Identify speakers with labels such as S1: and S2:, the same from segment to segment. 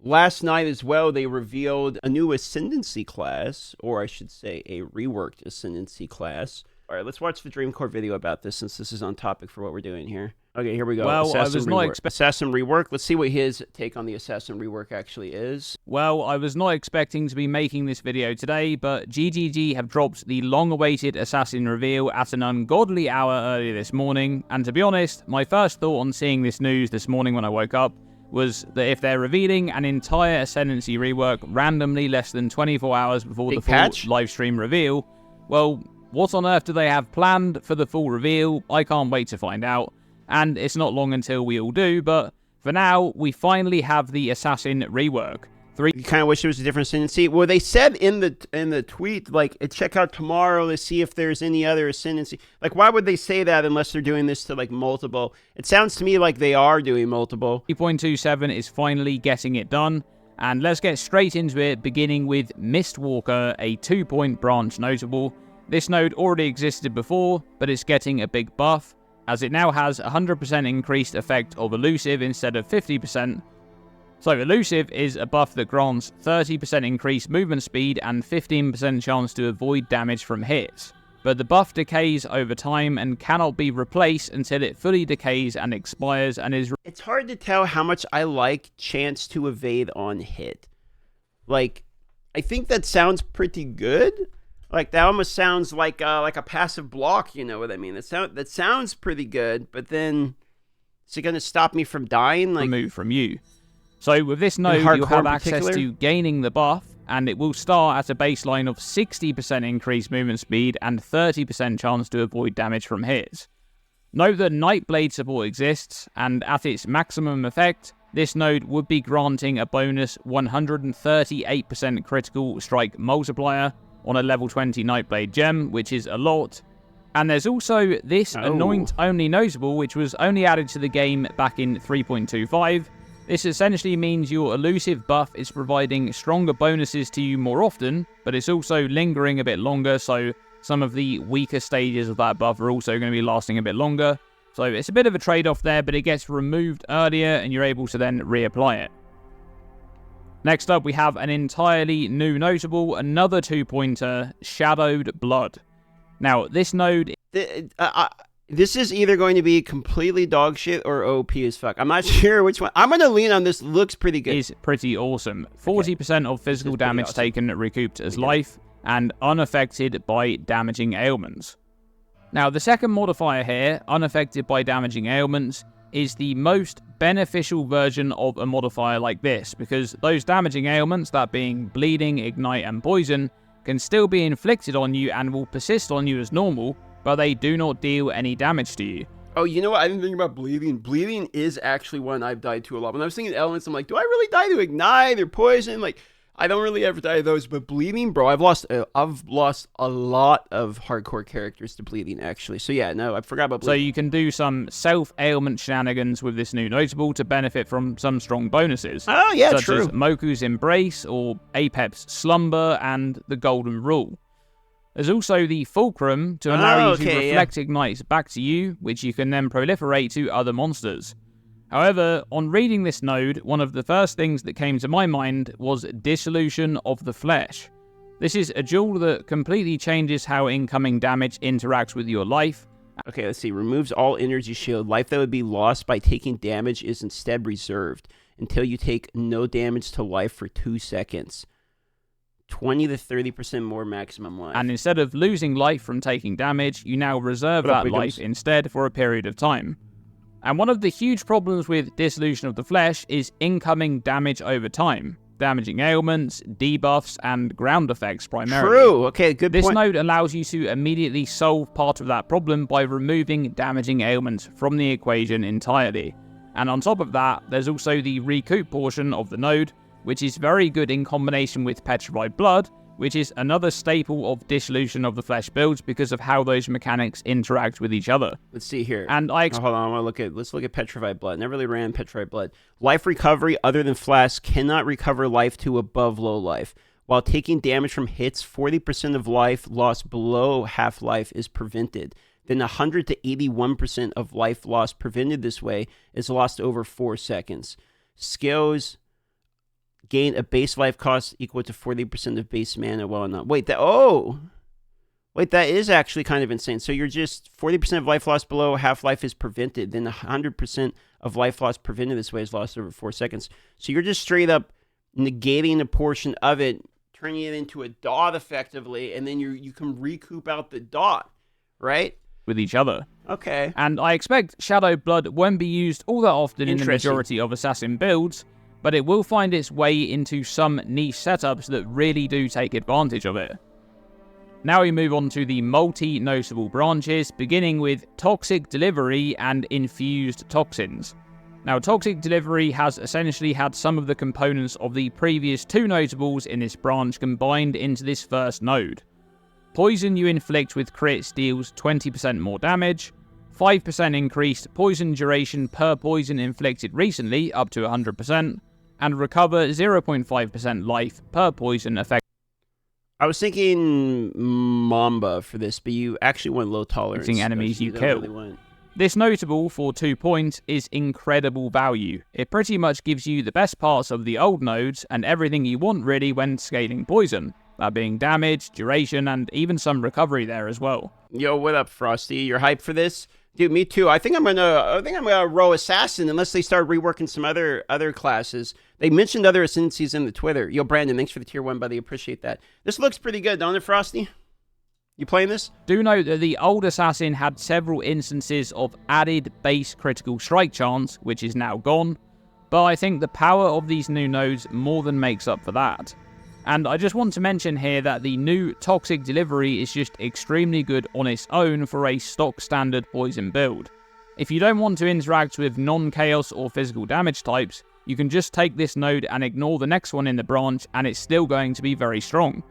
S1: last night as well, they revealed a new Ascendancy class, or I should say a reworked Ascendancy class. All right, let's watch the Dreamcore video about this since this is on topic for what we're doing here. Okay, here we go.
S2: Well,
S1: Assassin Rework. Let's see what his take on the Assassin Rework actually is.
S2: Well, I was not expecting to be making this video today, but GGG have dropped the long-awaited Assassin reveal at an ungodly hour earlier this morning, and to be honest, my first thought on seeing this news this morning when I woke up was that if they're revealing an entire Ascendancy rework randomly less than 24 hours before the full livestream reveal, well, what on earth do they have planned for the full reveal? I can't wait to find out. And it's not long until we all do, but for now, we finally have the Assassin rework.
S1: You kind of wish there was a different Ascendancy. Well, they said in the tweet, like, check out tomorrow to see if there's any other Ascendancy. Like, why would they say that unless they're doing this to, like, multiple? It sounds to me like they are doing multiple.
S2: 3.27 is finally getting it done. And let's get straight into it, beginning with Mistwalker, a 2-point branch notable. This node already existed before, but it's getting a big buff, as it now has 100% increased effect of Elusive instead of 50%. So Elusive is a buff that grants 30% increased movement speed and 15% chance to avoid damage from hits. But the buff decays over time and cannot be replaced until it fully decays and expires and is...
S1: It's hard to tell how much I like chance to evade on hit. Like, I think that sounds pretty good. Like, that almost sounds like a passive block, you know what I mean? That sounds pretty good, but then is it going to stop me from dying? Like,
S2: remove from you. So with this node, you'll have access to gaining the buff, and it will start at a baseline of 60% increased movement speed and 30% chance to avoid damage from hits. Note that Nightblade support exists, and at its maximum effect, this node would be granting a bonus 138% critical strike multiplier on a level 20 Nightblade gem, which is a lot. And there's also this Anoint Only notable, which was only added to the game back in 3.25. This essentially means your Elusive buff is providing stronger bonuses to you more often, but it's also lingering a bit longer, so some of the weaker stages of that buff are also going to be lasting a bit longer. So it's a bit of a trade-off there, but it gets removed earlier and you're able to then reapply it. Next up, we have an entirely new notable, another 2-pointer, Shadowed Blood. Now, this node...
S1: This is either going to be completely dog shit or OP as fuck. I'm not sure which one. I'm going to lean on this. Looks pretty good.
S2: Is pretty awesome. 40% of physical damage taken recouped as life and unaffected by damaging ailments. Now, the second modifier here, unaffected by damaging ailments, is the most beneficial version of a modifier like this, because those damaging ailments, that being bleeding, ignite, and poison, can still be inflicted on you and will persist on you as normal, but they do not deal any damage to you.
S1: Oh, you know what? I didn't think about bleeding. Bleeding is actually one I've died to a lot. When I was thinking elements, I'm like, do I really die to ignite or poison? Like, I don't really ever die to those, but bleeding, bro, I've lost a lot of hardcore characters to bleeding, actually. So yeah, no, I forgot about bleeding.
S2: So you can do some self-ailment shenanigans with this new notable to benefit from some strong bonuses.
S1: Oh yeah,
S2: such
S1: true.
S2: As Moku's Embrace or Apep's Slumber and the Golden Rule. There's also the Fulcrum to allow you to reflect ignites back to you, which you can then proliferate to other monsters. However, on reading this node, one of the first things that came to my mind was Dissolution of the Flesh. This is a jewel that completely changes how incoming damage interacts with your life.
S1: Okay, let's see. Removes all energy shield. Life that would be lost by taking damage is instead reserved until you take no damage to life for 2 seconds. 20 to 30% more maximum life.
S2: And instead of losing life from taking damage, you now reserve that life instead for a period of time. And one of the huge problems with Dissolution of the Flesh is incoming damage over time. Damaging ailments, debuffs, and ground effects primarily.
S1: True, okay, good point.
S2: This node allows you to immediately solve part of that problem by removing damaging ailments from the equation entirely. And on top of that, there's also the recoup portion of the node, which is very good in combination with Petrified Blood, which is another staple of Dissolution of the Flesh builds because of how those mechanics interact with each other.
S1: Let's see here.
S2: And
S1: hold on, let's look at Petrified Blood. Never really ran Petrified Blood. Life recovery other than Flask cannot recover life to above low life. While taking damage from hits, 40% of life lost below half-life is prevented. Then 100 to 81% of life lost prevented this way is lost over 4 seconds. Skills gain a base life cost equal to 40% of base mana while not. Wait, that is actually kind of insane. So you're just 40% of life lost below half-life is prevented. Then 100% of life lost prevented this way is lost over 4 seconds. So you're just straight up negating a portion of it, turning it into a dot effectively, and then you can recoup out the dot, right?
S2: With each other.
S1: Okay.
S2: And I expect Shadow Blood won't be used all that often in the majority of Assassin builds, but it will find its way into some niche setups that really do take advantage of it. Now we move on to the multi-notable branches, beginning with Toxic Delivery and Infused Toxins. Now, Toxic Delivery has essentially had some of the components of the previous 2 notables in this branch combined into this first node. Poison you inflict with crits deals 20% more damage, 5% increased poison duration per poison inflicted recently up to 100%, and recover 0.5% life per poison effect.
S1: I was thinking Mamba for this, but you actually want low tolerance.
S2: Enemies you kill. Really this notable for 2 points is incredible value. It pretty much gives you the best parts of the old nodes and everything you want really when scaling poison. That being damage, duration, and even some recovery there as well.
S1: Yo, what up, Frosty? You're hyped for this? Dude, me too. I think I'm gonna row Assassin unless they start reworking some other classes. They mentioned other ascendancies in the Twitter. Yo, Brandon, thanks for the tier 1, buddy. Appreciate that. This looks pretty good, don't it, Frosty? You playing this?
S2: Do note that the old Assassin had several instances of added base critical strike chance, which is now gone, but I think the power of these new nodes more than makes up for that. And I just want to mention here that the new Toxic Delivery is just extremely good on its own for a stock standard poison build. If you don't want to interact with non-chaos or physical damage types, you can just take this node and ignore the next one in the branch and it's still going to be very strong.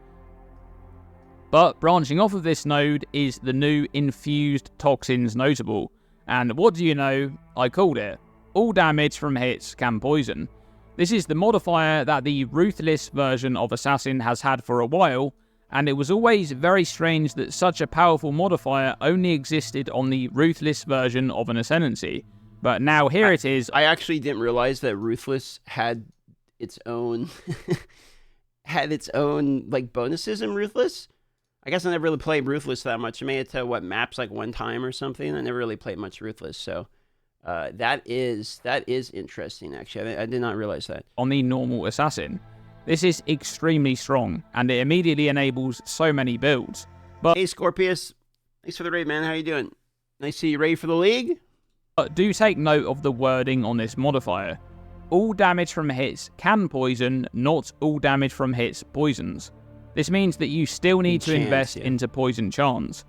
S2: But branching off of this node is the new Infused Toxins notable. And what do you know? I called it. All damage from hits can poison. This is the modifier that the Ruthless version of Assassin has had for a while, and it was always very strange that such a powerful modifier only existed on the Ruthless version of an Ascendancy. But now here it is.
S1: I actually didn't realize that Ruthless had its own like bonuses in Ruthless. I guess I never really played Ruthless that much. I made it to maps like 1 time or something. I never really played much Ruthless, so that is interesting, actually. I did not realize that.
S2: On the normal Assassin. This is extremely strong, and it immediately enables so many builds. But
S1: hey, Scorpius. Thanks for the raid, man. How you doing? Nice to see you. Ready for the league?
S2: But do take note of the wording on this modifier. All damage from hits can poison, not all damage from hits poisons. This means that you still need to invest into poison chance,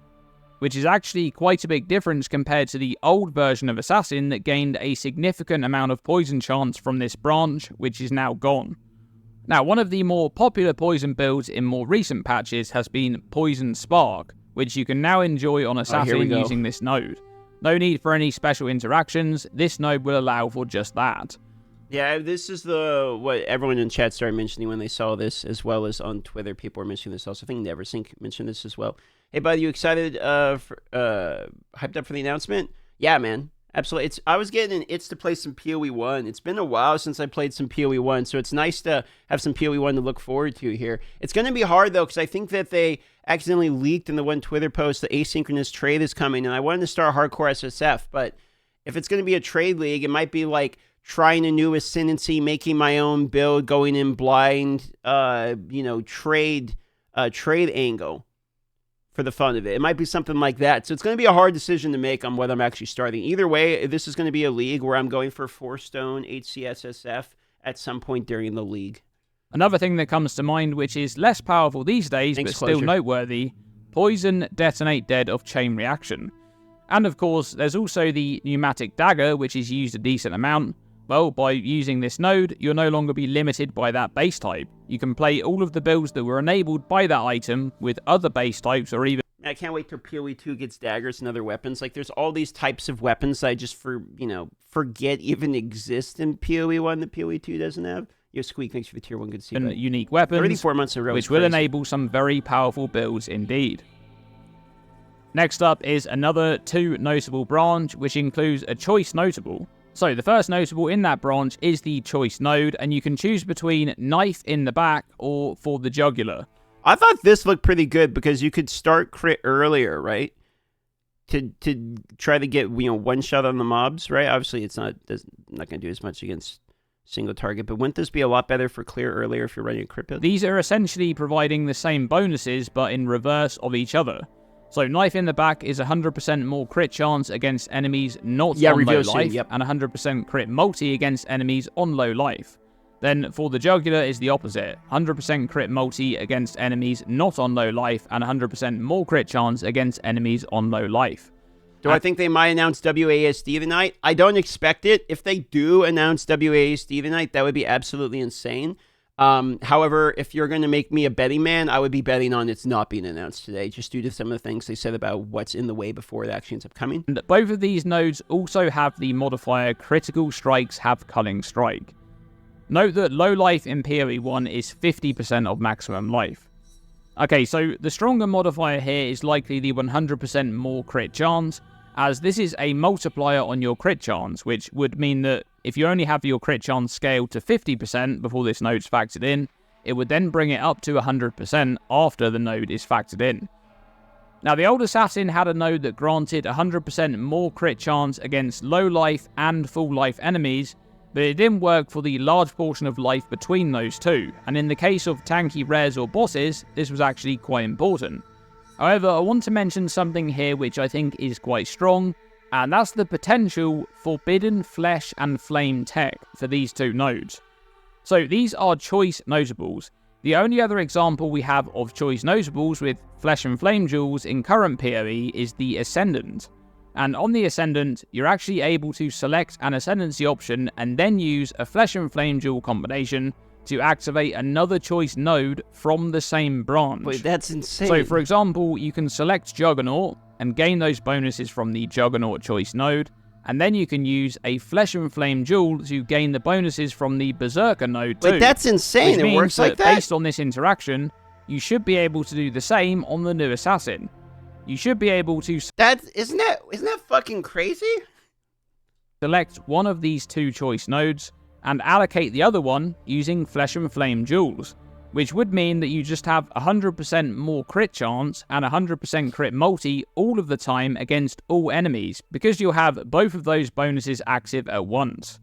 S2: which is actually quite a big difference compared to the old version of Assassin that gained a significant amount of poison chance from this branch, which is now gone. Now, one of the more popular poison builds in more recent patches has been Poison Spark, which you can now enjoy on Assassin using this node. No need for any special interactions, this node will allow for just that.
S1: Yeah, this is what everyone in chat started mentioning when they saw this, as well as on Twitter, people were mentioning this also. I think Neversink mentioned this as well. Hey, buddy, you excited, hyped up for the announcement? Yeah, man, absolutely. I was getting an itch to play some PoE 1. It's been a while since I played some PoE 1, so it's nice to have some PoE 1 to look forward to here. It's going to be hard, though, because I think that they accidentally leaked in the one Twitter post the asynchronous trade is coming, and I wanted to start hardcore SSF, but if it's going to be a trade league, it might be like trying a new ascendancy, making my own build, going in blind, trade angle for the fun of it. It might be something like that. So it's going to be a hard decision to make on whether I'm actually starting. Either way, this is going to be a league where I'm going for 4-stone HCSSF at some point during the league.
S2: Another thing that comes to mind, which is less powerful these days, but still noteworthy, Poison Detonate Dead of Chain Reaction. And of course, there's also the Pneumatic Dagger, which is used a decent amount. Well, by using this node, you'll no longer be limited by that base type. You can play all of the builds that were enabled by that item with other base types or even...
S1: I can't wait till PoE 2 gets daggers and other weapons. Like, there's all these types of weapons that I just forget even exist in PoE 1 that PoE 2 doesn't have. Yo, Squeak, thanks for the tier 1. Good to see you.
S2: Unique weapons,
S1: 34 months in a row,
S2: which will enable some very powerful builds indeed. Next up is another 2 notable branch, which includes a choice notable. So the first notable in that branch is the choice node, and you can choose between knife in the back or for the jugular.
S1: I thought this looked pretty good because you could start crit earlier, right? To try to get one shot on the mobs, right? Obviously, it's not going to do as much against single target, but wouldn't this be a lot better for clear earlier if you're running a crit build?
S2: These are essentially providing the same bonuses, but in reverse of each other. So knife in the back is 100% more crit chance against enemies not on low life, and 100% crit multi against enemies on low life. Then for the jugular is the opposite, 100% crit multi against enemies not on low life, and 100% more crit chance against enemies on low life.
S1: Do I think they might announce WASD tonight? I don't expect it. If they do announce WASD tonight, that would be absolutely insane. However, if you're going to make me a betting man, I would be betting on it's not being announced today, just due to some of the things they said about what's in the way before it actually ends up coming.
S2: And both of these nodes also have the modifier critical strikes have culling strike. Note that low life in PoE 1 is 50% of maximum life. Okay, so the stronger modifier here is likely the 100% more crit chance, as this is a multiplier on your crit chance, which would mean that if you only have your crit chance scaled to 50% before this node's factored in, it would then bring it up to 100% after the node is factored in. Now, the old assassin had a node that granted 100% more crit chance against low life and full life enemies, but it didn't work for the large portion of life between those two, and in the case of tanky rares or bosses, this was actually quite important. However, I want to mention something here which I think is quite strong, and that's the potential Forbidden Flesh and Flame tech for these two nodes. So these are choice notables. The only other example we have of choice notables with Flesh and Flame jewels in current PoE is the Ascendant. And on the Ascendant, you're actually able to select an Ascendancy option and then use a Flesh and Flame jewel combination to activate another choice node from the same branch.
S1: Wait, that's insane.
S2: So, for example, you can select Juggernaut and gain those bonuses from the Juggernaut choice node, and then you can use a Flesh and Flame jewel to gain the bonuses from the Berserker node too.
S1: Wait, that's insane. It works like that?
S2: Based on this interaction, you should be able to do the same on the new Assassin. You should be able to...
S1: Isn't that fucking crazy?
S2: Select one of these two choice nodes, and allocate the other one using Flesh and Flame jewels, which would mean that you just have 100% more crit chance and 100% crit multi all of the time against all enemies, because you'll have both of those bonuses active at once.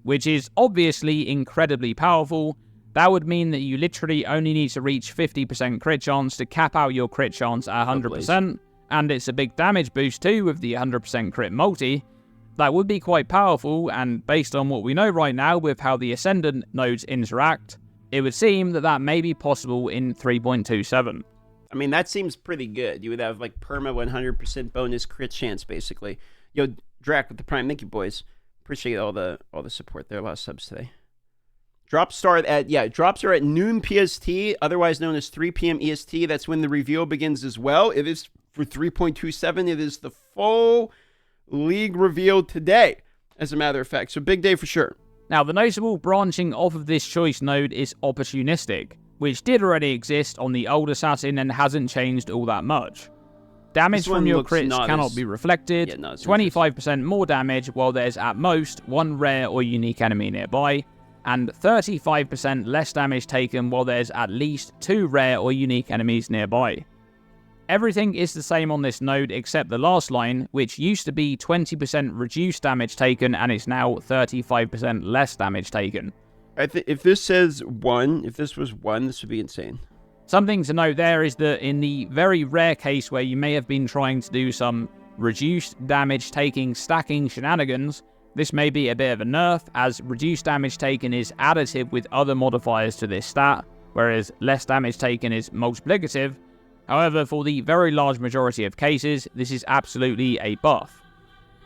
S2: Which is obviously incredibly powerful. That would mean that you literally only need to reach 50% crit chance to cap out your crit chance at 100%, and it's a big damage boost too with the 100% crit multi. That would be quite powerful, and based on what we know right now with how the Ascendant nodes interact, it would seem that that may be possible in 3.27.
S1: I mean, that seems pretty good. You would have like perma 100% bonus crit chance, basically. Yo, Drac with the Prime, thank you, boys. Appreciate all the support there. A lot of subs today. Drops are at noon PST, otherwise known as 3 p.m. EST. That's when the reveal begins as well. It is for 3.27. It is the full league reveal today, as a matter of fact. So big day for sure.
S2: Now, the notable branching off of this choice node is Opportunistic, which did already exist on the old Assassin and hasn't changed all that much. Damage from your crits cannot be reflected, 25% more damage while there's at most one rare or unique enemy nearby, and 35% less damage taken while there's at least 2 rare or unique enemies nearby. Everything is the same on this node except the last line, which used to be 20% reduced damage taken and is now 35% less damage taken.
S1: If this says 1, if this was 1, this would be insane.
S2: Something to note there is that in the very rare case where you may have been trying to do some reduced damage taking stacking shenanigans, this may be a bit of a nerf, as reduced damage taken is additive with other modifiers to this stat, whereas less damage taken is multiplicative. However, for the very large majority of cases, this is absolutely a buff.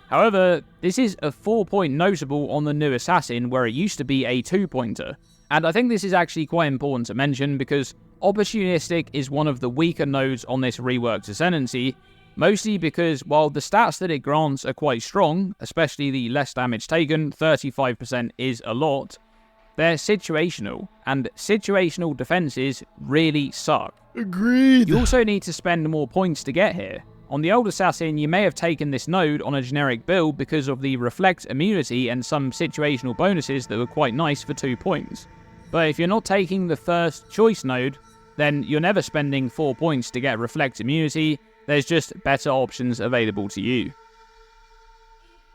S2: However, this is a 4-point notable on the new Assassin, where it used to be a 2-pointer. And I think this is actually quite important to mention, because Opportunistic is one of the weaker nodes on this reworked Ascendancy, mostly because while the stats that it grants are quite strong, especially the less damage taken, 35% is a lot, they're situational, and situational defenses really suck.
S1: Agreed.
S2: You also need to spend more points to get here. On the old Assassin, you may have taken this node on a generic build because of the Reflect immunity and some situational bonuses that were quite nice for 2 points. But if you're not taking the first choice node, then you're never spending 4 points to get Reflect immunity. There's just better options available to you.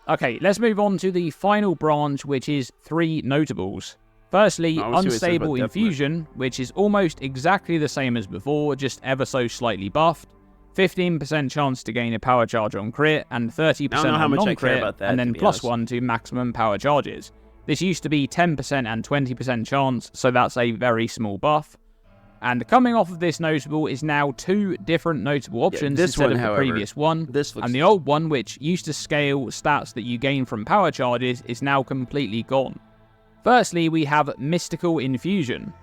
S2: Okay, let's move on to the final branch, which is 3 notables. Firstly, Unstable Infusion, which is almost exactly the same as before, just ever so slightly buffed. 15% chance to gain a power charge on crit, and 30% on non-crit, and then +1 to maximum power charges. This used to be 10% and 20% chance, so that's a very small buff. And coming off of this notable is now 2 different notable options instead of the previous one. And the old one, which used to scale stats that you gain from power charges, is now completely gone. Firstly, we have Mystical Infusion.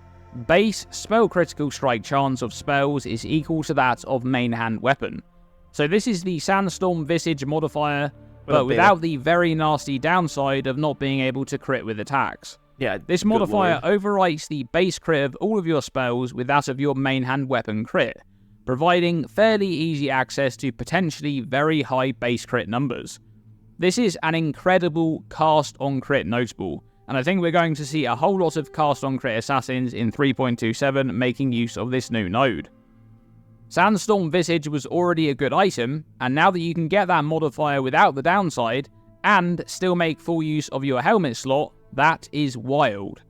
S2: Base spell critical strike chance of spells is equal to that of main hand weapon. So this is the Sandstorm Visage modifier, but without the very nasty downside of not being able to crit with attacks.
S1: Yeah,
S2: this modifier overwrites the base crit of all of your spells with that of your main hand weapon crit, providing fairly easy access to potentially very high base crit numbers. This is an incredible cast on crit notable, and I think we're going to see a whole lot of cast on crit assassins in 3.27 making use of this new node. Sandstorm Visage was already a good item, and now that you can get that modifier without the downside, and still make full use of your helmet slot, that is wild.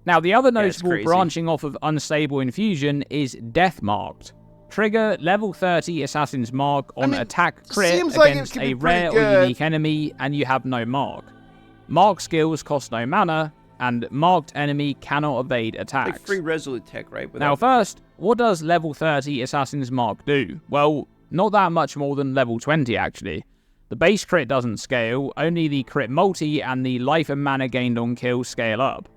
S2: Now the other notable branching off of Unstable Infusion is Death Marked. Trigger level 30 Assassin's Mark on attack crit against a rare or unique enemy, and you have no mark. Mark skills cost no mana, and marked enemy cannot evade attacks.
S1: Like free Resolute tech, right?
S2: Now first, what does level 30 Assassin's Mark do? Well, not that much more than level 20 actually. The base crit doesn't scale, only the crit multi and the life and mana gained on kill scale up.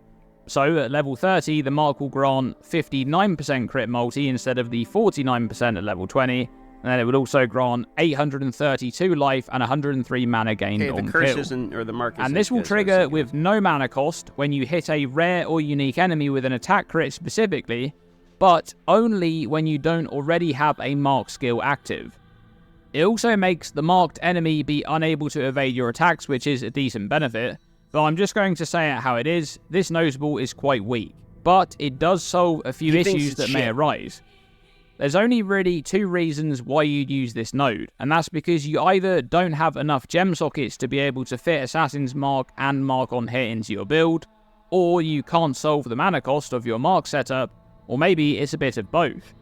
S2: So at level 30, the mark will grant 59% crit multi instead of the 49% at level 20, and then it would also grant 832 life and 103 mana gained on kill. And this will trigger with no mana cost when you hit a rare or unique enemy with an attack crit specifically, but only when you don't already have a mark skill active. It also makes the marked enemy be unable to evade your attacks, which is a decent benefit, but I'm just going to say it how it is. This notable is quite weak, but it does solve a few issues that may arise. There's only really 2 reasons why you'd use this node, and that's because you either don't have enough gem sockets to be able to fit Assassin's Mark and Mark on hit into your build, or you can't solve the mana cost of your Mark setup, or maybe it's a bit of both.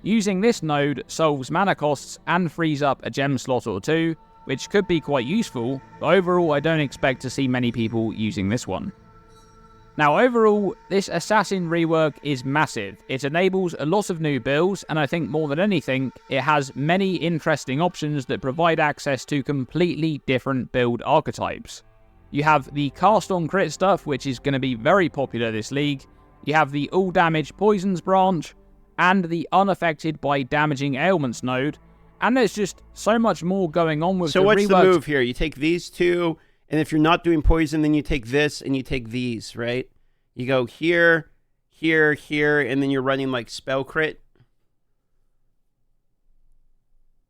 S2: Using this node solves mana costs and frees up a gem slot or 2, which could be quite useful, but overall I don't expect to see many people using this one. Now overall, this Assassin rework is massive. It enables a lot of new builds, and I think more than anything, it has many interesting options that provide access to completely different build archetypes. You have the cast on crit stuff, which is going to be very popular this league. You have the all damage poisons branch, and the unaffected by damaging ailments node, and there's just so much more going on with the rework. So what's the move
S1: here? You take these 2, and if you're not doing poison, then you take this, and you take these, right? You go here, here, here, and then you're running like spell crit.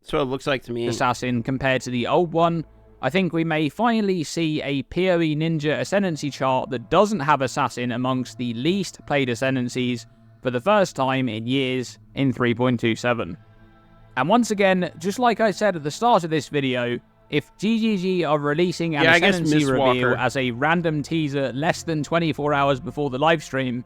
S1: That's what it looks like to me.
S2: Assassin compared to the old one. I think we may finally see a PoE Ninja Ascendancy chart that doesn't have Assassin amongst the least played Ascendancies for the first time in years in 3.27. And once again, just like I said at the start of this video, if GGG are releasing an Ascendancy reveal as a random teaser less than 24 hours before the livestream,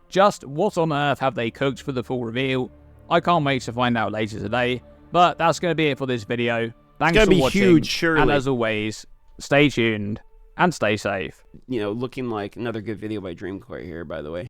S2: just what on earth have they cooked for the full reveal? I can't wait to find out later today, but that's going to be it for this video. Thanks for watching, huge, surely. And as always, stay tuned and stay safe.
S1: You know, looking like another good video by Dreamcore here, by the way.